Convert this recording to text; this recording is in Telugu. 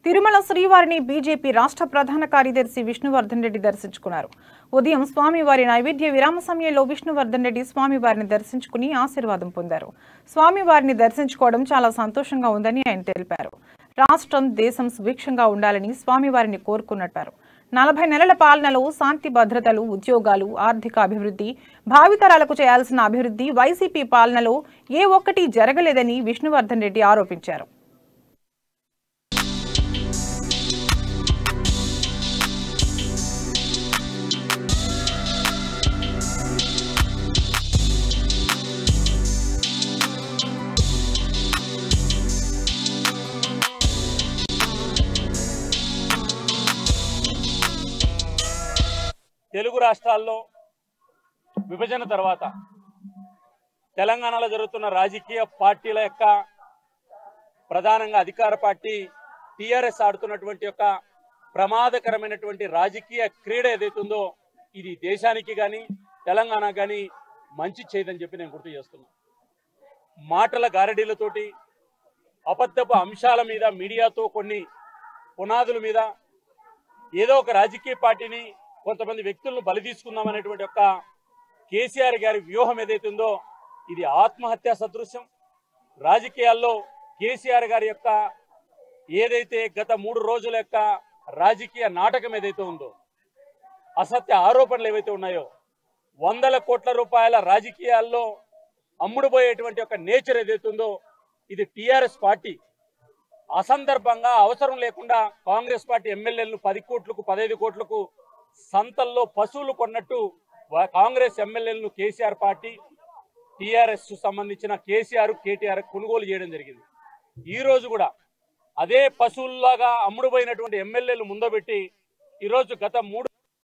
తిరుమల శ్రీవారిని బీజేపీ రాష్ట్ర ప్రధాన కార్యదర్శి విష్ణువర్ధన్ రెడ్డి దర్శించుకున్నారు. ఉదయం స్వామివారి నైవేద్య విరామ సమయంలో విష్ణువర్ధన్ రెడ్డి స్వామివారిని దర్శించుకుని ఆశీర్వాదం పొందారు. స్వామివారిని దర్శించుకోవడం చాలా సంతోషంగా ఉందని ఆయన తెలిపారు. రాష్ట్రం, దేశం సుభిక్షంగా ఉండాలని స్వామివారిని కోరుకున్నట్టారు. 40 నెలల పాలనలో శాంతి భద్రతలు, ఉద్యోగాలు, ఆర్థిక అభివృద్ధి, భావితరాలకు చేయాల్సిన అభివృద్ధి వైసీపీ పాలనలో ఏ ఒక్కటి జరగలేదని విష్ణువర్ధన్ రెడ్డి ఆరోపించారు. తెలుగు రాష్ట్రాల్లో విభజన తర్వాత తెలంగాణలో జరుగుతున్న రాజకీయ పార్టీల యొక్క ప్రధానంగా అధికార పార్టీ టీఆర్ఎస్ ఆడుతున్నటువంటి యొక్క ప్రమాదకరమైనటువంటి రాజకీయ క్రీడ ఏదైతుందో ఇది దేశానికి కానీ తెలంగాణ కానీ మంచి చేయదని చెప్పి నేను గుర్తు చేస్తున్నాను. మాటల గారడీలతోటి అబద్ధపు అంశాల మీద మీడియాతో కొన్ని పునాదుల మీద ఏదో ఒక రాజకీయ పార్టీని కొంతమంది వ్యక్తులను బలి తీసుకుందామనేటువంటి ఒక కేసీఆర్ గారి వ్యూహం ఏదైతుందో ఇది ఆత్మహత్యా సదృశ్యం. రాజకీయాల్లో కేసీఆర్ గారి యొక్క ఏదైతే గత 3 రోజుల యొక్క రాజకీయ నాటకం ఏదైతే ఉందో, అసత్య ఆరోపణలు ఏవైతే ఉన్నాయో, 100 కోట్ల రూపాయల రాజకీయాల్లో అమ్ముడుపోయేటువంటి ఒక నేచర్ ఏదైతే ఉందో ఇది టీఆర్ఎస్ పార్టీ అసందర్భంగా అవసరం లేకుండా కాంగ్రెస్ పార్టీ ఎమ్మెల్యేలను 10 కోట్లకు 15 కోట్లకు సంతల్లో పశువులు కొన్నట్టు కాంగ్రెస్ ఎమ్మెల్యేలను కేసీఆర్ పార్టీ టీఆర్ఎస్ సంబంధించిన కేటీఆర్ కొనుగోలు చేయడం జరిగింది. ఈ రోజు కూడా అదే పశువుల్లాగా అమ్ముడుపోయినటువంటి ఎమ్మెల్యేలు ముందబెట్టి ఈరోజు గత 3